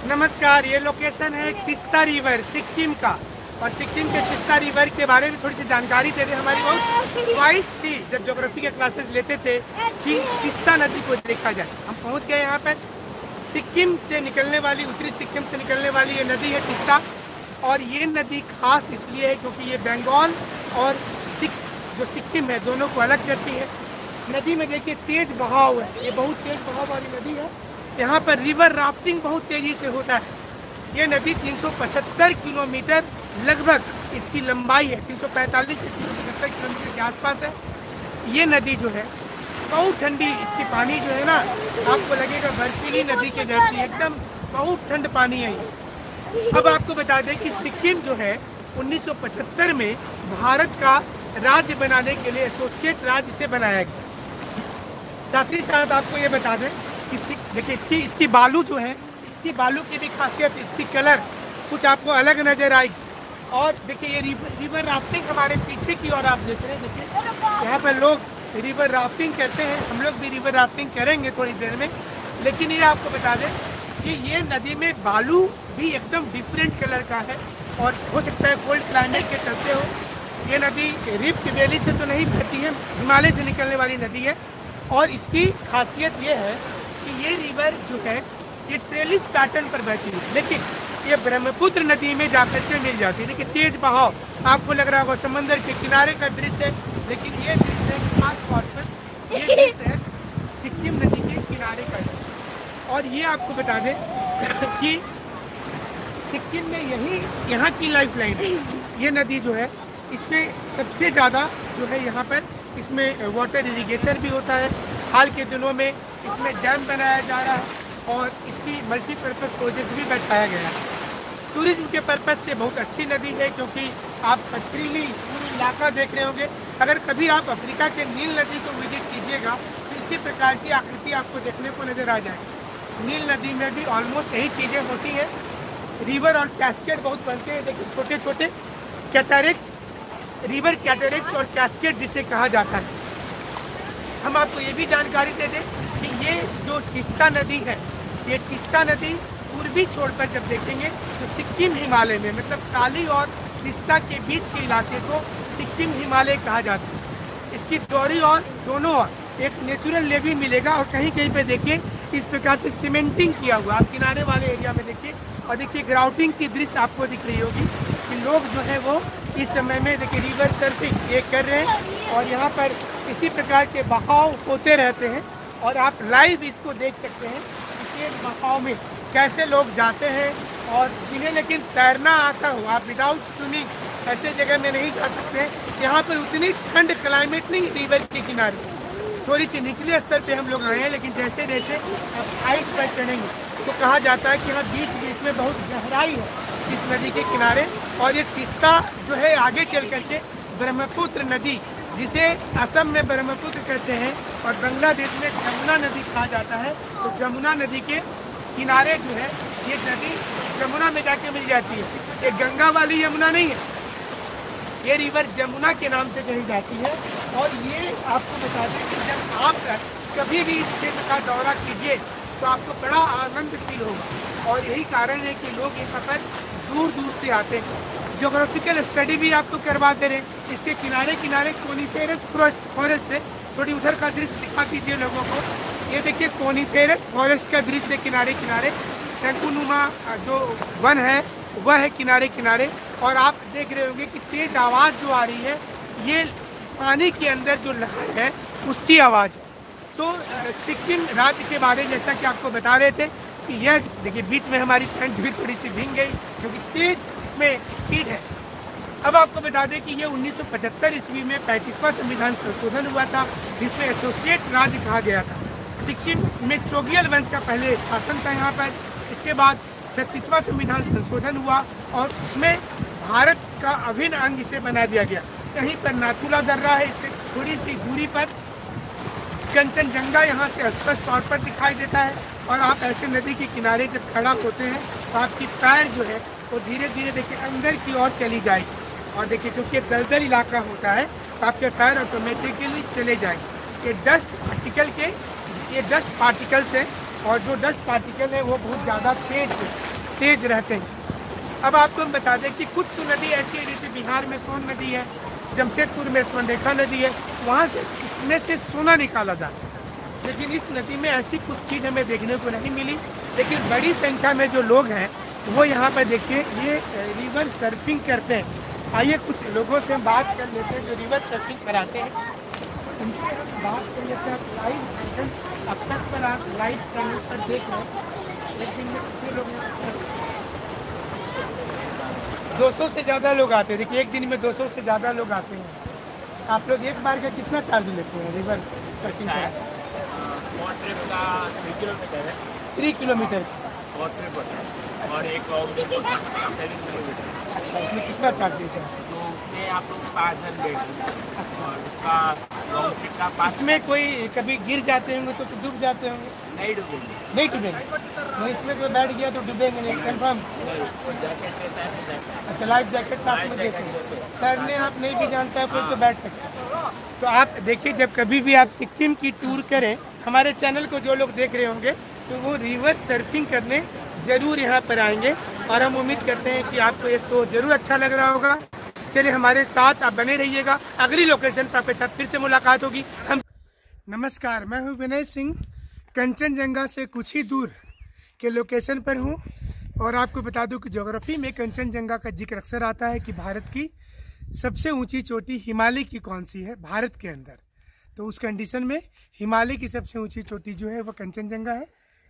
नमस्कार, ये लोकेशन है तीस्ता रिवर सिक्किम का। और सिक्किम के तीस्ता रिवर के बारे में थोड़ी सी जानकारी दे रहे। हमारी बहुत ख्वाहिश थी जब ज्योग्राफी के क्लासेस लेते थे कि तीस्ता नदी को देखा जाए। हम पहुंच गए यहाँ पर। सिक्किम से निकलने वाली, उत्तरी सिक्किम से निकलने वाली ये नदी है तीस्ता। और ये नदी खास इसलिए है क्योंकि ये बंगाल और जो सिक्किम है दोनों को अलग करती है। नदी में देखिए तेज बहाव है, ये बहुत तेज बहाव वाली नदी है। यहाँ पर रिवर राफ्टिंग बहुत तेजी से होता है। ये नदी 375 किलोमीटर लगभग इसकी लंबाई है, 345 से 375 किलोमीटर के आसपास है। ये नदी जो है बहुत ठंडी, इसकी पानी जो है ना आपको लगेगा बर्फीली नदी के जैसी, एकदम बहुत ठंड पानी है ये। अब आपको बता दें कि सिक्किम जो है 1975 में भारत का राज्य बनाने के लिए एसोसिएट राज्य से बनाया गया। साथ ही साथ आपको ये बता दें कि देखिए इसकी बालू जो है, इसकी बालू की भी खासियत, इसकी कलर कुछ आपको अलग नजर आएगी। और देखिए ये रिवर राफ्टिंग हमारे पीछे की ओर आप देख रहे हैं। देखिए यहाँ पर लोग रिवर राफ्टिंग करते हैं, हम लोग भी रिवर राफ्टिंग करेंगे थोड़ी देर में। लेकिन ये आपको बता दें कि ये नदी में बालू भी एकदम डिफरेंट कलर का है और हो सकता है कोल्ड क्लाइमेट के चलते हो। ये नदी रिफ्ट वैली से तो नहीं बहती है, हिमालय से निकलने वाली नदी है। और इसकी खासियत ये है कि ये रिवर जो है ये ट्रेलिस पैटर्न पर बहती है, लेकिन ये ब्रह्मपुत्र नदी में जाकर के मिल जाती है। देखिए तेज बहाव, आपको लग रहा होगा समंदर के किनारे का दृश्य है, लेकिन ये दृश्य है खास तौर पर ये दृश्य है सिक्किम नदी के किनारे का। और ये आपको बता दें कि सिक्किम में यहाँ की लाइफ लाइन है। ये नदी जो है इसमें सबसे ज़्यादा जो है यहाँ पर इसमें वाटर इरिगेशन भी होता है। हाल के दिनों में इसमें डैम बनाया जा रहा है और इसकी मल्टीपर्पज़ प्रोजेक्ट भी बैठाया गया है। टूरिज्म के पर्पज़ से बहुत अच्छी नदी है क्योंकि आप पथरीली पूरी इलाका देख रहे होंगे। अगर कभी आप अफ्रीका के नील नदी को विजिट कीजिएगा तो इसी प्रकार की आकृति आपको देखने को नज़र आ जाएगी। नील नदी में भी ऑलमोस्ट यही चीज़ें होती हैं। रिवर और कैस्केड बहुत बनते हैं। देखिए छोटे छोटे कैटरेक्ट्स, रिवर कैटरेक्ट्स और कैस्केड जिसे कहा जाता है। हम आपको ये भी जानकारी दे दें कि ये जो तीस्ता नदी है, ये तीस्ता नदी पूर्वी छोर पर जब देखेंगे तो सिक्किम हिमालय में, मतलब काली और तीस्ता के बीच के इलाके को सिक्किम हिमालय कहा जाता है। इसकी दोहरी और दोनों ओर एक नेचुरल लेवी मिलेगा और कहीं कहीं पे देखिए इस प्रकार से सीमेंटिंग किया हुआ। आप किनारे वाले एरिया में देखिए और देखिए ग्राउटिंग की दृश्य आपको दिख रही होगी कि लोग जो है वो इस समय में देखिए रिवर सर्फिंग ये कर रहे हैं और यहाँ पर इसी प्रकार के बहाव होते रहते हैं। और आप लाइव इसको देख सकते हैं कि इस बहाव में कैसे लोग जाते हैं। और जिन्हें लेकिन तैरना आता हो, आप विदाउट स्विमिंग ऐसे जगह में नहीं जा सकते। यहाँ पर उतनी ठंड क्लाइमेट नहीं, रिवर के किनारे थोड़ी सी निचले स्तर पे हम लोग रहे हैं, लेकिन जैसे जैसे आप हाइट पर चढ़ेंगे तो कहा जाता है कि यहाँ बीच बीच में बहुत गहराई है इस नदी के किनारे। और ये तीस्ता जो है आगे चल करके ब्रह्मपुत्र नदी, जिसे असम में ब्रह्मपुत्र कहते हैं और बांग्लादेश में जमुना नदी कहा जाता है, तो जमुना नदी के किनारे जो है ये नदी जमुना में जाके मिल जाती है। ये गंगा वाली यमुना नहीं है, ये रिवर जमुना के नाम से कही जाती है। और ये आपको बता दें कि जब आप कभी भी इस क्षेत्र का दौरा कीजिए तो आपको बड़ा आनंद फील होगा। और यही कारण है कि लोग यहाँ पर दूर दूर से आते हैं। ज्योग्राफिकल स्टडी भी आपको करवा दे रहे हैं। इसके किनारे किनारे कोनिफेरस फॉरेस्ट है। थोड़ी उधर का दृश्य दिखा दीजिए लोगों को। ये देखिए कोनिफेरस फॉरेस्ट का दृश्य किनारे किनारे, शंकुनुमा जो वन है वह है किनारे किनारे। और आप देख रहे होंगे कि तेज आवाज़ जो आ रही है ये पानी के अंदर जो लहर है उसकी आवाज़ है। तो सिक्किम राज्य के बारे में जैसा कि आपको बता रहे थे कि यह देखिए बीच में हमारी पैंट भी थोड़ी सी भीग गई क्योंकि तेज इसमें स्पीड है। अब आपको बता दें कि ये 1975 ईस्वी में 35वां संविधान संशोधन हुआ था, जिसमें एसोसिएट राज्य कहा गया था। सिक्किम में चोगियल वंश का पहले शासन था यहाँ पर। इसके बाद 36वां संविधान संशोधन हुआ और उसमें भारत का अभिन्न अंग इसे बना दिया गया। कहीं पर नाथुला दर्रा है, इससे थोड़ी सी दूरी पर कंचनजंगा यहाँ से स्पष्ट तौर पर दिखाई देता है। और आप ऐसे नदी के किनारे जब खड़ा होते हैं तो आपकी पैर जो है वो धीरे धीरे देखिए अंदर की ओर चली जाएगी। और देखिए क्योंकि दलदल इलाका होता है तो आपके पैर ऑटोमेटिकली चले जाएंगे। ये डस्ट पार्टिकल्स हैं और जो डस्ट पार्टिकल है वो बहुत ज़्यादा तेज है। तेज रहते हैं। अब आपको हम बता दें कि कुछ तो नदी ऐसी है, जैसे बिहार में सोन नदी है, जमशेदपुर में स्वर्णरेखा नदी है, वहाँ से इसमें से सोना निकाला जाता है। लेकिन इस नदी में ऐसी कुछ चीज़ हमें देखने को नहीं मिली। लेकिन बड़ी संख्या में जो लोग हैं वो यहाँ पर देखिए ये रिवर सर्फिंग करते हैं। आइए कुछ लोगों से हम बात कर लेते हैं जो रिवर सर्फिंग कराते हैं, उनसे हम बात कर लेते हैं। लाइव अब तक पर आप लाइव चैनल पर देख रहे हैं, एक दिन में कितने लोग 200 से ज़्यादा लोग आते हैं। देखिए एक दिन में 200 से ज़्यादा लोग आते हैं। आप लोग एक बार का कितना चार्ज लेते हैं रिवर सर्फिंग का? 3 किलोमीटर और एक 7 किलोमीटर। अच्छा, इसमें कितना चार्ज लेते हैं? तो उसमें आप लोग 5,000 लेंगे। और उसका लॉन्ग ट्रिप का 5। इसमें कोई कभी गिर जाते होंगे तो डूब जाते होंगे? नहीं डूबेंगे। नहीं डूबेंगे। तो इसमें कोई बैठ गया तो डूबेंगे नहीं, कंफर्म? जैकेट रहता है तो जैकेट। अच्छा, लाइफ जैकेट साथ में देते हैं। तैरने आप नहीं भी जानता है कोई तो बैठ सकते हैं। तो आप देखिए जब कभी भी आप सिक्किम की टूर करें, हमारे चैनल को जो लोग देख रहे होंगे तो वो रिवर सर्फिंग करने ज़रूर यहाँ पर आएंगे। और हम उम्मीद करते हैं कि आपको ये शो ज़रूर अच्छा लग रहा होगा। चलिए हमारे साथ आप बने रहिएगा, अगली लोकेशन पर आपके साथ फिर से मुलाकात होगी। हम नमस्कार, मैं हूँ विनय सिंह, कंचनजंगा से कुछ ही दूर के लोकेशन पर हूँ। और आपको बता दूं कि ज्योग्राफी में कंचनजंगा का जिक्र अक्सर आता है कि भारत की सबसे ऊंची चोटी हिमालय की कौन सी है भारत के अंदर। तो उस कंडीशन में हिमालय की सबसे ऊंची चोटी जो है वो कंचनजंगा है।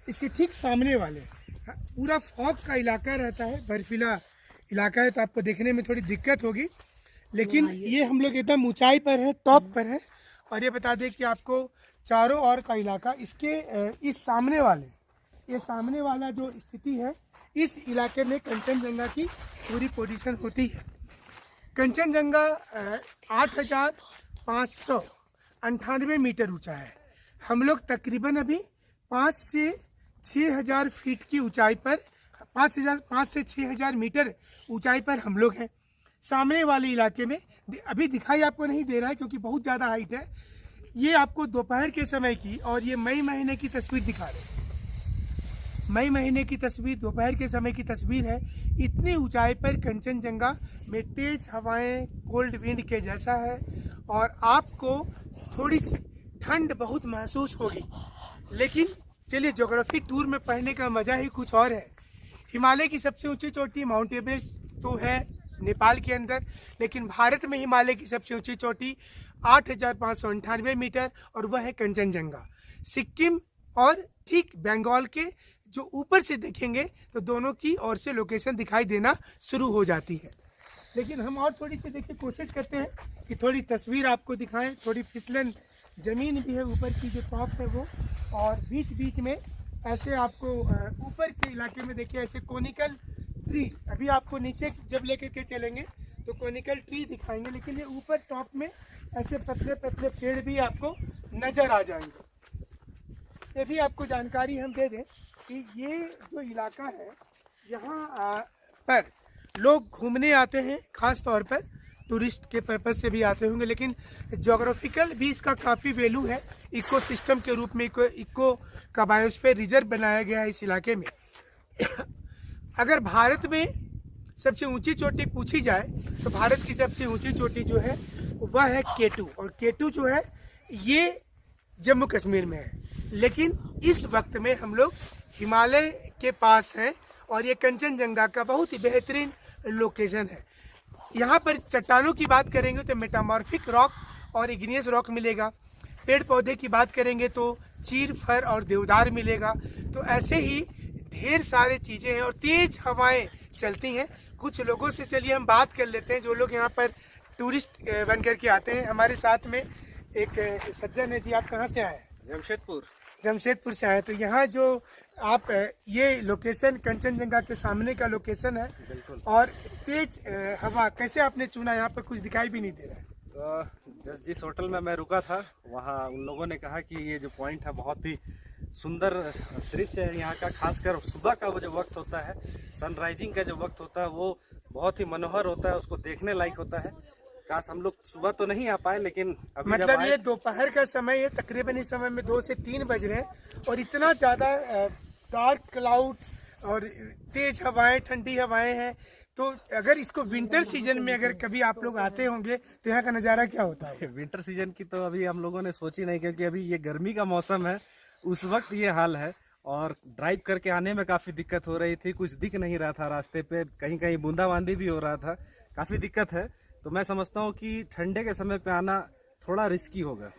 इसके ठीक सामने वाले पूरा फॉग का इलाका रहता है, बर्फीला इलाका है, तो आपको देखने में थोड़ी दिक्कत होगी। लेकिन ये हम लोग एकदम ऊंचाई पर है, टॉप पर है। और ये बता दें कि आपको चारों ओर का इलाका इसके इस सामने वाला जो स्थिति है, इस इलाके में कंचनजंगा की पूरी पोजीशन होती है। कंचनजंगा 8,598 मीटर ऊंचा है। हम लोग तकरीबन अभी 5 से 6,000 फीट की ऊंचाई पर 5 से 6,000 मीटर ऊंचाई पर हम लोग हैं। सामने वाले इलाके में अभी दिखाई आपको नहीं दे रहा है क्योंकि बहुत ज़्यादा हाइट है। ये आपको दोपहर के समय की और ये मई महीने की तस्वीर दिखा रहे हैं। मई महीने की तस्वीर, दोपहर के समय की तस्वीर है। इतनी ऊंचाई पर कंचनजंगा में तेज हवाएं, कोल्ड विंड के जैसा है और आपको थोड़ी सी ठंड बहुत महसूस होगी। लेकिन चलिए, ज्योग्राफी टूर में पढ़ने का मजा ही कुछ और है। हिमालय की सबसे ऊंची चोटी माउंट एवरेस्ट तो है नेपाल के अंदर, लेकिन भारत में हिमालय की सबसे ऊंची चोटी 8,598 मीटर और वह है कंचनजंगा। सिक्किम और ठीक बंगाल के जो ऊपर से देखेंगे तो दोनों की ओर से लोकेशन दिखाई देना शुरू हो जाती है। लेकिन हम और थोड़ी सी देखिए कोशिश करते हैं कि थोड़ी तस्वीर आपको दिखाएं। थोड़ी फिसलन ज़मीन भी है ऊपर की, जो टॉप है वो, और बीच बीच में ऐसे आपको ऊपर के इलाके में देखिए ऐसे कोनिकल ट्री, अभी आपको नीचे जब लेकर के चलेंगे तो कोनिकल ट्री दिखाएंगे, लेकिन ये ऊपर टॉप में ऐसे पतले पतले पेड़ भी आपको नज़र आ जाएंगे। ये भी आपको जानकारी हम दे दें कि ये जो इलाका है यहाँ पर लोग घूमने आते हैं, ख़ास तौर पर टूरिस्ट के पर्पज़ से भी आते होंगे, लेकिन ज्योग्राफिकल भी इसका काफ़ी वैल्यू है। इकोसिस्टम के रूप में इको का बायोस्फीयर रिजर्व बनाया गया है इस इलाके में। अगर भारत में सबसे ऊंची चोटी पूछी जाए तो भारत की सबसे ऊंची चोटी जो है वह है K2, और K2 जो है ये जम्मू कश्मीर में है। लेकिन इस वक्त में हम लोग हिमालय के पास हैं और ये कंचनजंगा का बहुत ही बेहतरीन लोकेशन है। यहाँ पर चट्टानों की बात करेंगे तो मेटामॉर्फिक रॉक और इग्नियस रॉक मिलेगा। पेड़ पौधे की बात करेंगे तो चीर, फर और देवदार मिलेगा। तो ऐसे ही ढेर सारे चीज़ें हैं और तेज हवाएं चलती हैं। कुछ लोगों से चलिए हम बात कर लेते हैं जो लोग यहाँ पर टूरिस्ट बन करके आते हैं। हमारे साथ में एक सज्जन है जी, आप कहाँ से आए हैं? जमशेदपुर से आए। तो यहाँ जो आप ये लोकेशन कंचनजंगा के सामने का लोकेशन है और तेज हवा, कैसे आपने चुना? यहाँ पर कुछ दिखाई भी नहीं दे रहा है। जिस होटल में मैं रुका था वहाँ उन लोगों ने कहा कि ये जो पॉइंट है बहुत ही सुंदर दृश्य है यहाँ का, खासकर सुबह का वो जो वक्त होता है, सनराइजिंग का जो वक्त होता है वो बहुत ही मनोहर होता है, उसको देखने लायक होता है। काश हम लोग सुबह तो नहीं आ पाए, लेकिन अभी मतलब ये दोपहर का समय है, तकरीबन इस समय में 2 से 3 बज रहे हैं और इतना ज़्यादा डार्क क्लाउड और तेज हवाएं, ठंडी हवाएं हैं। तो अगर इसको विंटर सीजन में अगर कभी आप लोग आते होंगे तो यहाँ का नज़ारा क्या होता है? विंटर सीजन की तो अभी हम लोगों ने सोची नहीं, क्योंकि अभी ये गर्मी का मौसम है, उस वक्त ये हाल है। और ड्राइव करके आने में काफ़ी दिक्कत हो रही थी, कुछ दिख नहीं रहा था रास्ते पे, कहीं कहीं बूंदाबांदी भी हो रहा था, काफ़ी दिक्कत है। तो मैं समझता हूँ कि ठंडे के समय पे आना थोड़ा रिस्की होगा।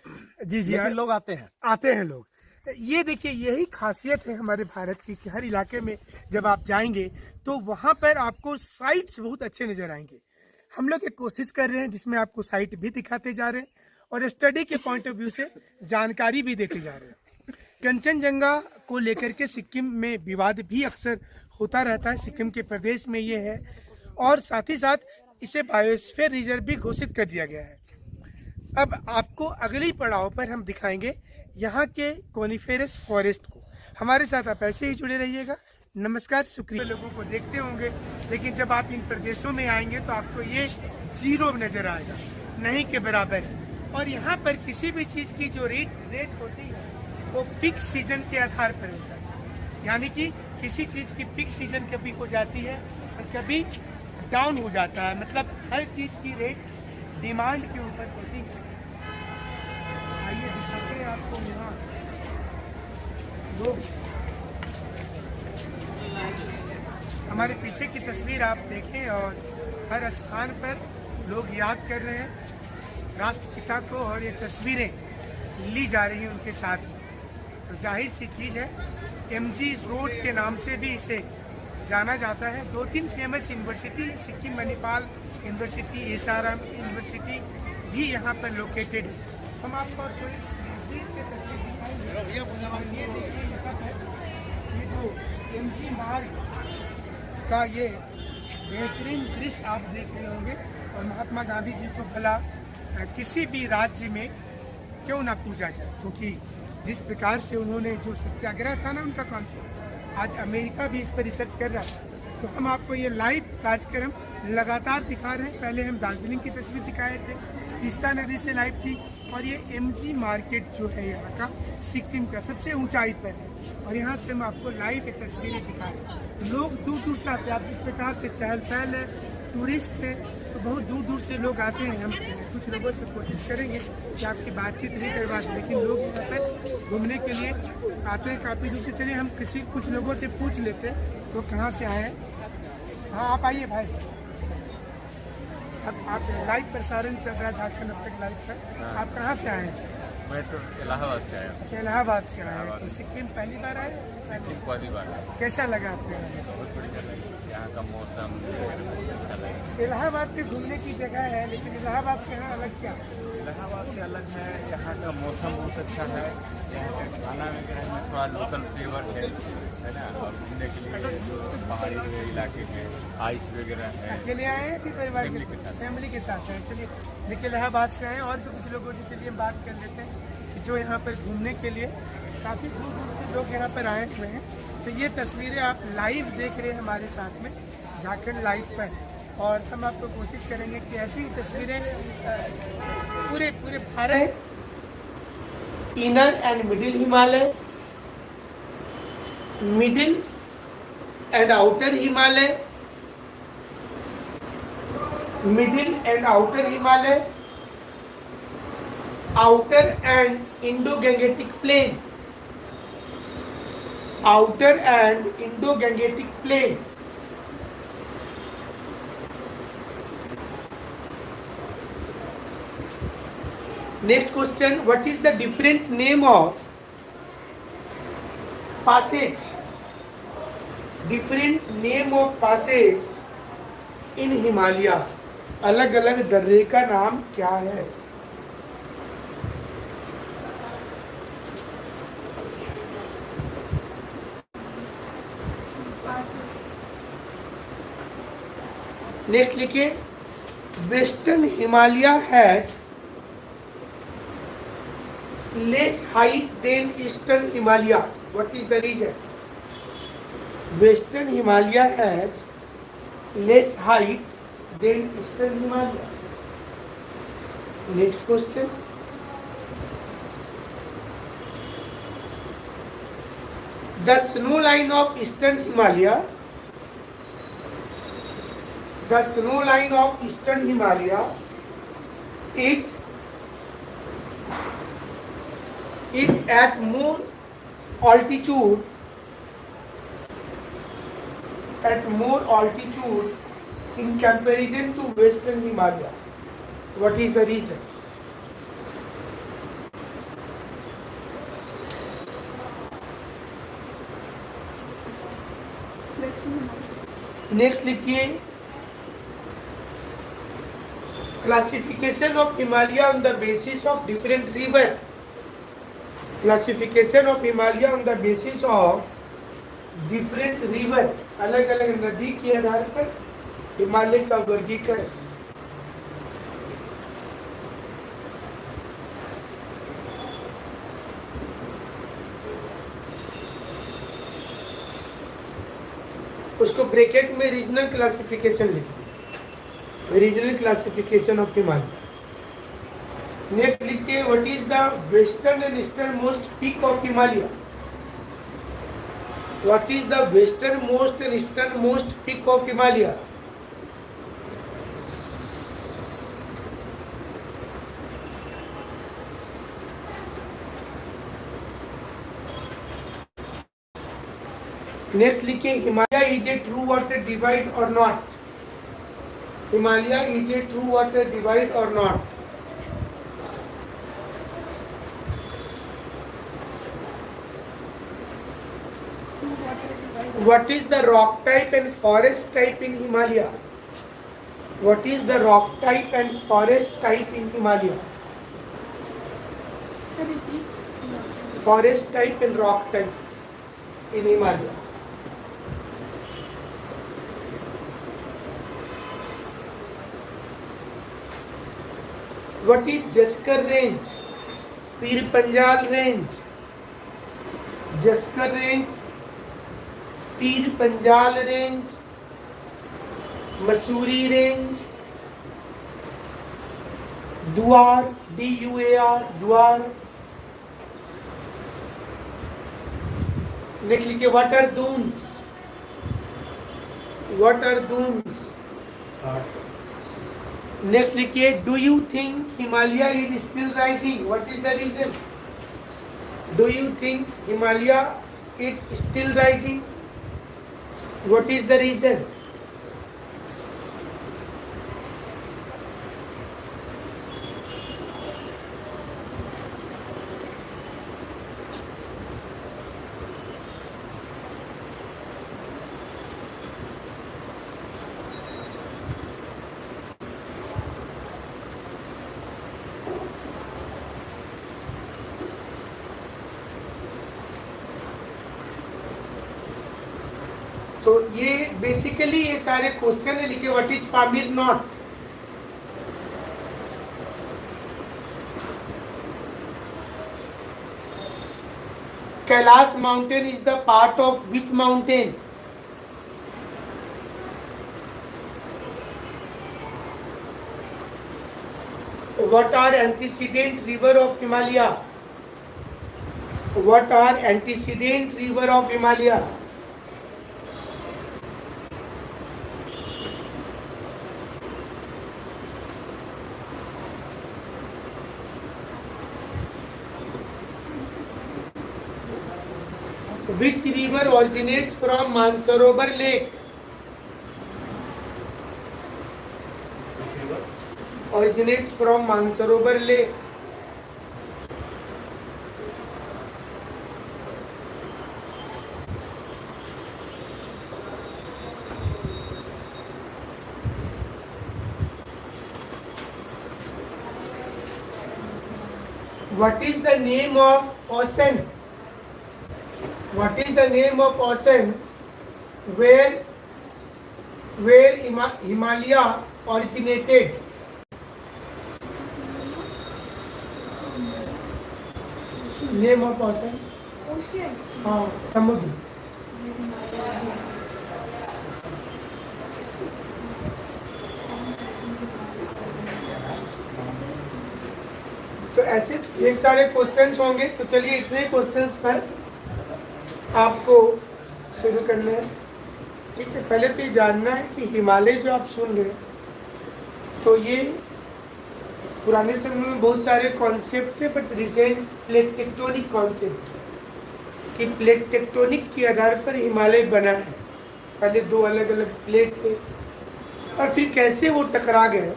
जी जी, लेकिन लोग आते हैं लोग। ये देखिए, यही खासियत है हमारे भारत की कि हर इलाके में जब आप जाएंगे तो वहाँ पर आपको साइट्स बहुत अच्छे नजर आएंगे। हम लोग एक कोशिश कर रहे हैं जिसमें आपको साइट भी दिखाते जा रहे हैं और स्टडी के पॉइंट ऑफ व्यू से जानकारी भी देते जा रहे हैं। कंचनजंगा को लेकर के सिक्किम में विवाद भी अक्सर होता रहता है, सिक्किम के प्रदेश में ये है, और साथ ही साथ इसे बायोस्फीयर रिजर्व भी घोषित कर दिया गया है। अब आपको अगली पड़ाव पर हम दिखाएंगे यहाँ के कोनिफेरस फॉरेस्ट को। हमारे साथ आप ऐसे ही जुड़े रहिएगा। नमस्कार, शुक्रिया। लोगों को देखते होंगे, लेकिन जब आप इन प्रदेशों में आएंगे तो आपको ये जीरो नजर आएगा, नहीं के बराबर है। और यहाँ पर किसी भी चीज़ की जो रेट होती है वो पिक सीजन के आधार पर होता है, यानी कि किसी चीज़ की पिक सीजन कभी हो जाती है और कभी डाउन हो जाता है, मतलब हर चीज़ की रेट डिमांड के ऊपर होती है। आइए दिखाते हैं आपको यहाँ लोग। हमारे पीछे की तस्वीर आप देखें और हर स्थान पर लोग याद कर रहे हैं राष्ट्रपिता को, और ये तस्वीरें ली जा रही हैं उनके साथ। तो जाहिर सी चीज़ है, MG रोड के नाम से भी इसे जाना जाता है। 2-3 famous university, Sikkim Manipal university, SRM university भी यहाँ पर लोकेटेड है। हम आपको थोड़ी नज़दीक से तस्वीर दिखाएंगे। ये देखिए, यहाँ पर ये जो MG मार्ग का ये बेहतरीन दृश्य आप देख रहे होंगे। और महात्मा गांधी जी को भला किसी भी राज्य में क्यों ना पूजा जाए, क्योंकि जिस प्रकार से उन्होंने जो सत्याग्रह था ना उनका कॉन्सेप्ट, आज अमेरिका भी इस पर रिसर्च कर रहा है। तो हम आपको ये लाइव कार्यक्रम लगातार दिखा रहे हैं। पहले हम दार्जिलिंग की तस्वीर दिखाए थे, तीस्ता नदी से लाइव थी, और ये MG मार्केट जो है यहाँ का सिक्किम का सबसे ऊंचाई पर है, और यहाँ से हम आपको लाइव एक तस्वीरें दिखा रहे हैं। लोग दूर दूर से आते हैं। आप जिस प्रकार से चहल पहल है, टूरिस्ट है, तो बहुत दूर दूर से लोग आते हैं। हम कुछ लोगों से कोशिश करेंगे कि आपकी बातचीत नहीं करवा दें, लेकिन लोग यहाँ पर घूमने के लिए आते हैं काफ़ी दूर से। चलिए हम कुछ लोगों से पूछ लेते हैं तो कहाँ से आए हैं। हाँ, आप आइए भाई साहब। अब आप लाइव प्रसारण चल रहा है झारखंड अब तक लाइव पर। आप कहाँ से आए हैं? मैं तो इलाहाबाद से आया हूँ। अच्छा, इलाहाबाद से आए हैं। तो सिक्किम पहली बार आए? पहली बार। कैसा लगा आपको? बहुत बढ़िया लगी, यहाँ का मौसम अच्छा लगा। इलाहाबाद पे घूमने की जगह है, लेकिन इलाहाबाद से यहाँ अलग क्या? इलाहाबाद से अलग है, यहाँ का मौसम बहुत अच्छा है, यहाँ का खाना वगैरह में थोड़ा लोकल फ्लेवर है ना। और घूमने के लिए जो पहाड़ी इलाके में आइस वगैरह है। अकेले आए हैं कि परिवार के साथ? फैमिली के साथ हैं। चलिए, लेकिन इलाहाबाद से आए और भी कुछ लोगों से चलिए हम बात कर लेते हैं कि जो यहाँ पर घूमने के लिए काफ़ी दूर दूर से लोग यहाँ पर आए हुए हैं। तो ये तस्वीरें आप लाइव देख रहे हैं हमारे साथ में झारखंड लाइव पर, और हम आपको कोशिश करेंगे कि ऐसी तस्वीरें पूरे Bharat, inner and middle Himalaya, middle and outer Himalaya, middle and outer Himalaya, outer and Indo Gangetic plain, outer and Indo Gangetic plain, next question, what is the different name of passage, different name of passage in Himalaya, अलग अलग दर्रे का नाम क्या है? नेक्स्ट लिखिए, western Himalaya has less height than eastern Himalaya. What is the reason? Western Himalaya has less height than eastern Himalaya. Next question. The snow line of eastern Himalaya, the snow line of eastern Himalaya is at more altitude, in comparison to western Himalaya. What is the reason? Next लिखिए classification of Himalaya on the basis of different river, classification of Himalaya on the basis of different river, अलग अलग नदी के आधार पर हिमालय का वर्गीकरण। उसको bracket में रीजनल क्लासिफिकेशन लिखिए, regional classification of Himalaya. Next लिखिए what is the western and eastern most peak of Himalaya, what is the western most and eastern most peak of Himalaya. Next लिखिए Himalaya is a true water divide or not, Himalaya is a true water divide or not. What is the rock type and forest type in Himalaya? What is the rock type and forest type in Himalaya? Forest type and rock type in Himalaya. What is Jaskar range? Pir Panjal range, Jaskar range, Pir Panjal range, Mussoorie range, Duar, D-U-A-R, Duar। Next लिखिए what are dunes? What are dunes? Next लिखिए do you think Himalaya is still rising, what is the reason? Do you think Himalaya is still rising, what is the reason? तो ये basically ये सारे question है। लिखे what is Pamir knot, Kailash mountain is the part of which mountain? What are antecedent river of Himalaya? What are antecedent river of Himalaya? Which river originates from Mansarovar Lake? Originates from Mansarovar Lake. What is the name of ocean? What is the name of ocean where Himalaya originated? Name of ocean? Ocean. हाँ, समुद्र। तो ऐसे ढेर सारे questions होंगे, तो चलिए इतने क्वेश्चंस पर आपको शुरू करना है। ठीक है, पहले तो ये जानना है कि हिमालय जो आप सुन रहे हैं तो ये पुराने समय में बहुत सारे कॉन्सेप्ट थे, but recent plate tectonic concept है कि प्लेट टेक्टोनिक के आधार पर हिमालय बना है। पहले दो अलग अलग प्लेट थे और फिर कैसे वो टकरा गए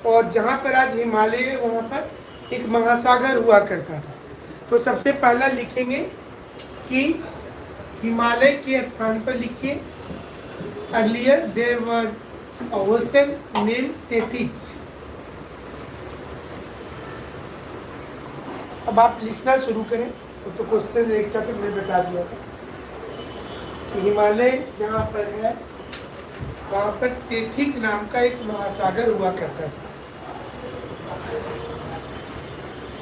और जहाँ पर आज हिमालय है वहाँ पर एक महासागर हुआ करता था। तो सबसे पहला लिखेंगे कि हिमालय के स्थान पर लिखिए earlier there was a ocean name Tethys. अब आप लिखना शुरू करें। तो क्वेश्चन एक साथ मैंने बता दिया था कि हिमालय जहाँ पर है वहाँ पर तेथिज नाम का एक महासागर हुआ करता था।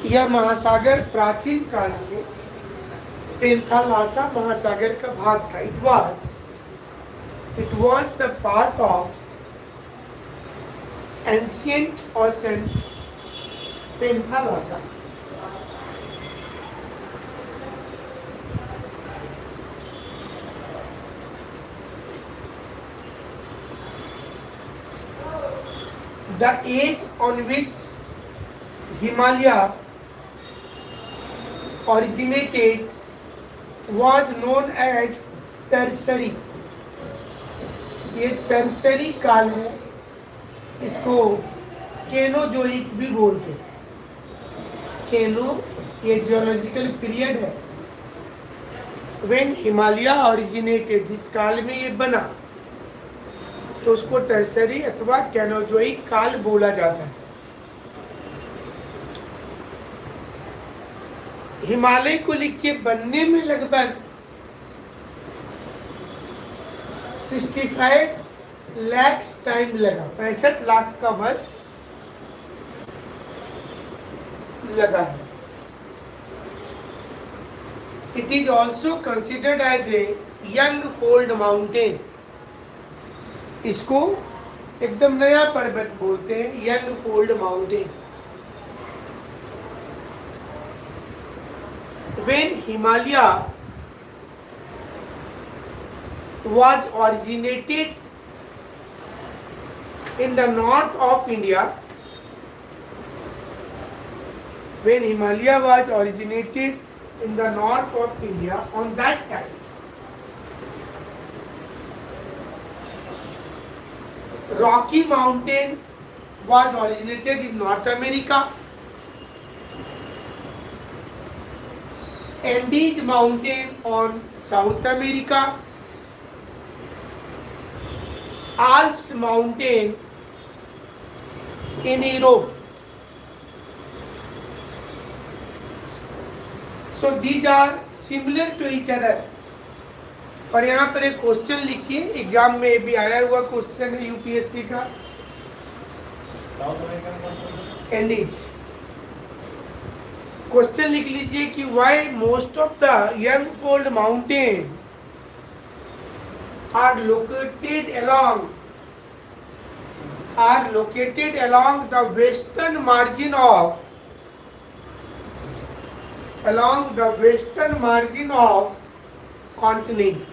यह महासागर प्राचीन काल के पेंथालासा महासागर का भाग था। It was the part of ancient ocean Penthalassa. The age on which Himalaya originated was known as Tertiary. ये टर्सरी काल है, इसको केनोजोइक भी बोलते हैं। केनो ये जियोलॉजिकल पीरियड है। व्हेन हिमालय ओरिजिनेटेड, जिस काल में ये बना तो उसको टर्सरी अथवा केनोजोइक काल बोला जाता है। हिमालय को लिखिए बनने में लगभग 65 लाख टाइम लगा, 65 लाख का वर्ष लगा है। It is also considered as a young fold mountain. इसको एकदम नया पर्वत बोलते हैं, young fold mountain. When Himalaya was originated in the north of India, when Himalaya was originated in the north of India, on that time, Rocky Mountain was originated in North America. Andes Mountain on South America, Alps Mountain in Europe. So these are similar to each other. और यहाँ पर एक question लिखिए, exam में भी आया हुआ question है यूपीएससी का। एंडीज क्वेश्चन लिख लीजिए कि why most of the young fold mountain are located along the western margin of continent.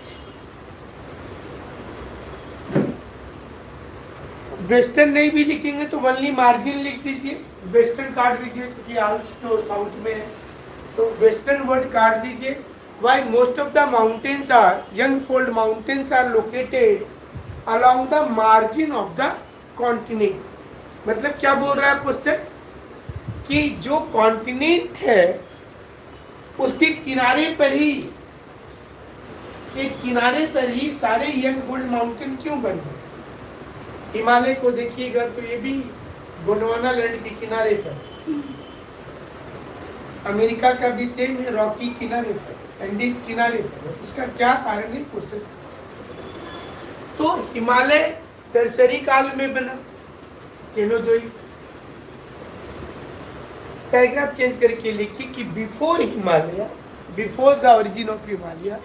Western नहीं भी लिखेंगे तो ओनली मार्जिन लिख दीजिए, वेस्टर्न काट दीजिए क्योंकि आल्प्स तो साउथ में है, तो वेस्टर्न वर्ड काट दीजिए। Why most of the mountains are young fold mountains are located along the margin of the continent. मतलब क्या बोल रहा है क्वेश्चन कि जो कॉन्टिनेंट है उसके किनारे पर ही, एक किनारे पर ही सारे यंग फोल्ड माउंटेन क्यों बन गए। हिमालय को देखिएगा तो ये भी गोंडवाना लैंड के किनारे पर, अमेरिका का भी सेम है, रॉकी किनारे पर, एंडीज किनारे पर। इसका क्या कारण है क्वेश्चन। तो हिमालय टर्सरी काल में बना, केनोजोइक। पैराग्राफ चेंज करके लिखिए कि before Himalaya, before the origin of Himalaya,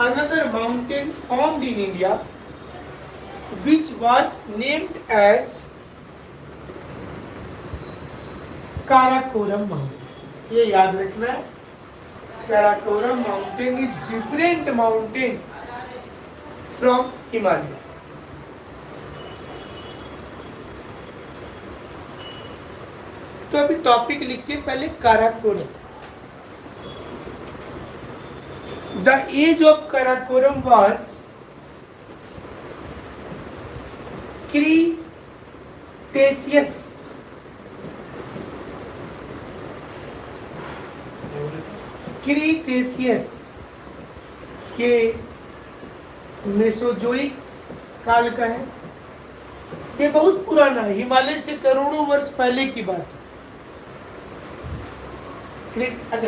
another mountain formed in India which was named as Karakoram mountain. ये याद रखना है, Karakoram mountain is different mountain from Himalaya. तो अभी टॉपिक लिखिए पहले Karakoram. The age of Karakoram was Cretaceous. Cretaceous, ये मेसोजोइक काल का है. ये बहुत पुराना है, हिमालय से करोड़ों वर्ष पहले की बात है.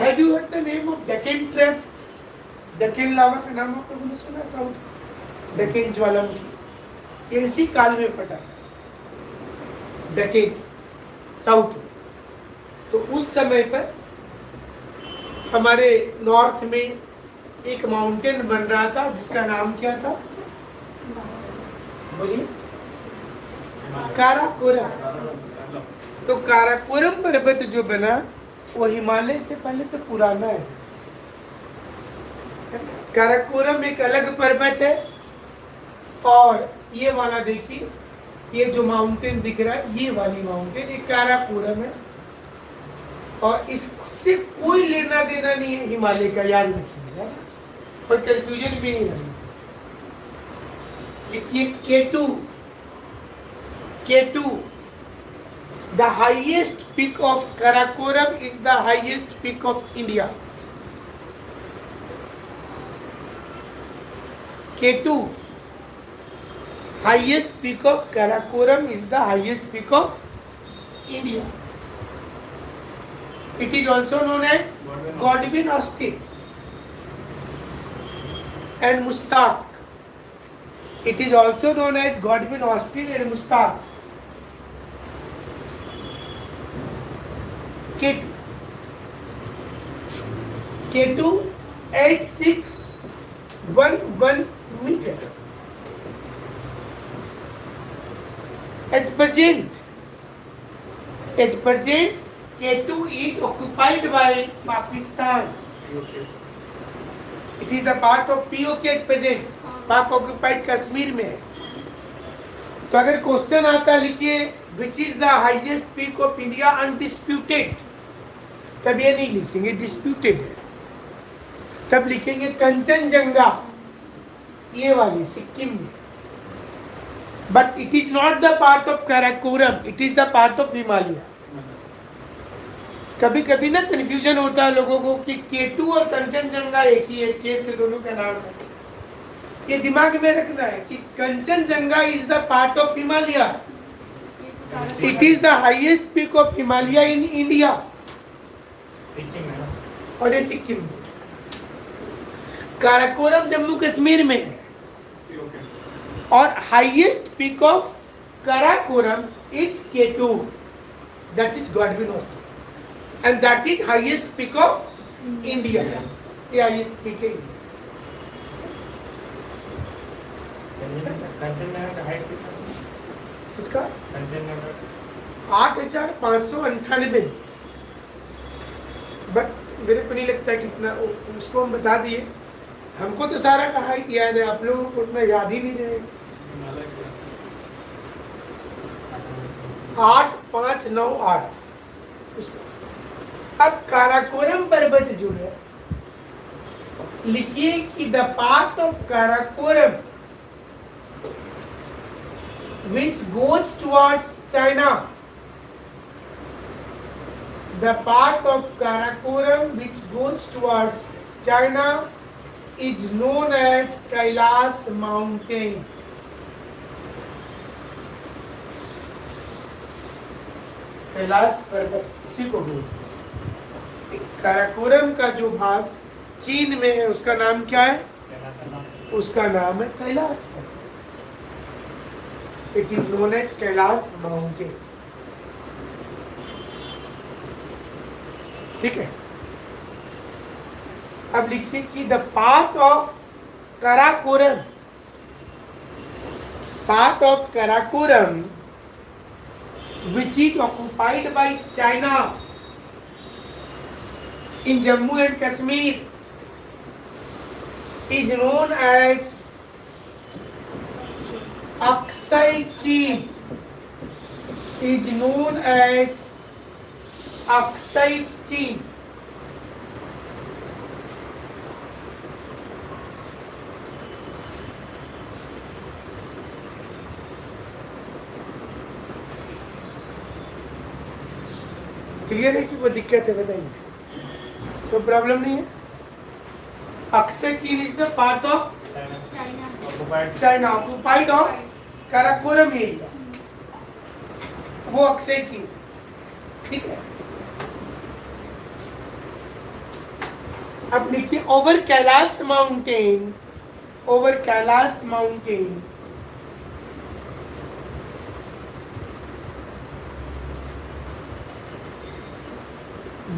Have you heard the name of Deccan Trap? Deccan लावा का नाम आप लोगों ने सुना? साउथ डेक्कन ज्वालामुखी इसी काल में फटा था, डेक्कन साउथ में. तो उस समय पर हमारे नॉर्थ में एक माउंटेन बन रहा था जिसका नाम क्या था? बोलिए. काराकोरम. तो काराकोरम पर्वत जो बना वो हिमालय से पहले तो पुराना है. काराकोरम एक अलग पर्वत है. और ये वाला देखिए, ये जो माउंटेन दिख रहा है, ये वाली माउंटेन, ये काराकोरम है. और इससे कोई लेना देना नहीं है हिमालय का, याद रखिएगा ना, कोई कंफ्यूजन भी नहीं रहना चाहिए. देखिए K two, K two, the highest peak of Karakoram is the highest peak of India. K two, highest peak of Karakoram is the highest peak of India. It is also known as Godwin Austen and Mustaq. It is also known as Godwin Austen and Mustaq. K2 8611 meter. At present, K2 is occupied by Pakistan. It is the part of POK at present. पाक occupied Kashmir में है. तो अगर question आता लिखिए which is the highest peak of India undisputed, तब ये नहीं लिखेंगे disputed है, तब लिखेंगे कंचनजंगा, ये वाली सिक्किम में. But it is not the part of Karakoram, it is the part of Himalaya. कभी कभी ना कंफ्यूजन होता है लोगों को कि K2 और कंचनजंगा एक ही है, के से दोनों का नाम है. ये दिमाग में रखना है कि Kanchenjunga is the part of Himalaya. It is the highest peak of Himalaya in India. और ये सिक्किम में. काराकोरम जम्मू कश्मीर में है. और highest peak of Karakoram is K2, that is Godwin Austen, and that is highest peak of India. ये हाईएस्ट पीक है इंडिया. इसका 8,598. But मेरे को नहीं लगता कितना, उसको हम बता दिए. हमको तो सारा का हाइट याद है, आप लोगों को उतना याद ही नहीं रहेगा. 8,598 उसका. अब काराकोरम पर्वत जो है, लिखिए कि the part of Karakoram which goes towards China, the part of Karakoram which goes towards China is known as Kailash mountain. Kailash पर्वत इसी को बोलते हैं. काराकोरम का जो भाग चीन में है उसका नाम क्या है? उसका नाम है कैलाश पर्वत. It is known as Kailash mountain. ठीक है. अब लिखिए कि the part of Karakoram which is occupied by China in Jammu and Kashmir is known as Aksai Chin. Is known as Aksai Chin. Clear है कि वो दिक्कत है? बताइए, तो प्रॉब्लम नहीं है? अक्सर चीन is the part of China, occupied of Karakoram area, वो अक्सर चीन, ठीक है। अब लिखिए over Kailash mountain, over Kailash mountain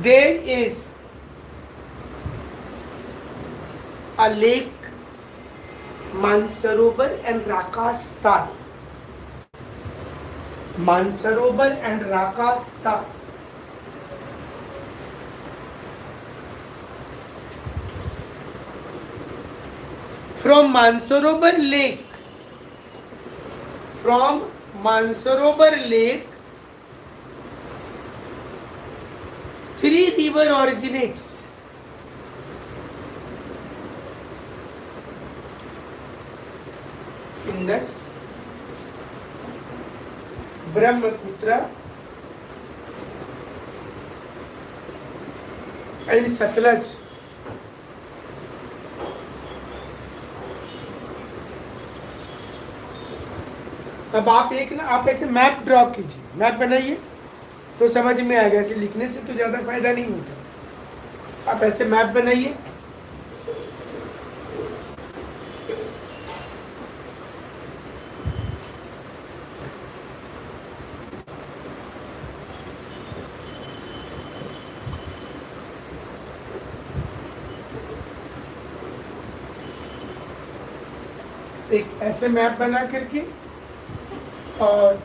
there is a lake Mansarovar and Rakastan. Mansarovar and Rakastan. From Mansarovar Lake, from Mansarovar Lake, three river originates. Indus, Brahmaputra and Satluj. अब आप ऐसे मैप ड्रॉ कीजिए, मैप बनाइए तो समझ में आएगा। ऐसे लिखने से तो ज़्यादा फायदा नहीं होता। आप ऐसे मैप बनाइए, एक ऐसे मैप बना करके और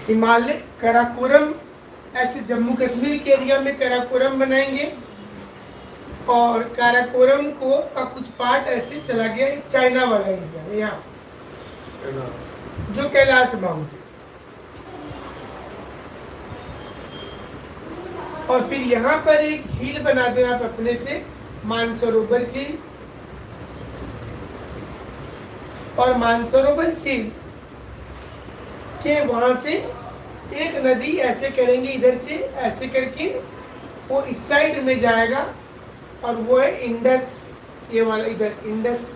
हिमालय काराकोरम, ऐसे जम्मू कश्मीर के एरिया में काराकोरम बनाएंगे और काराकोरम को का कुछ पार्ट ऐसे चला गया चाइना वाला एरिया में, यहाँ जो कैलाश माउंटेन, और फिर यहाँ पर एक झील बना देना आप अपने से, मानसरोवर झील। और मानसरोवर झील के वहां से एक नदी ऐसे करेंगे, इधर से ऐसे करके वो इस साइड में जाएगा और वो है इंडस, ये वाला इधर इंडस।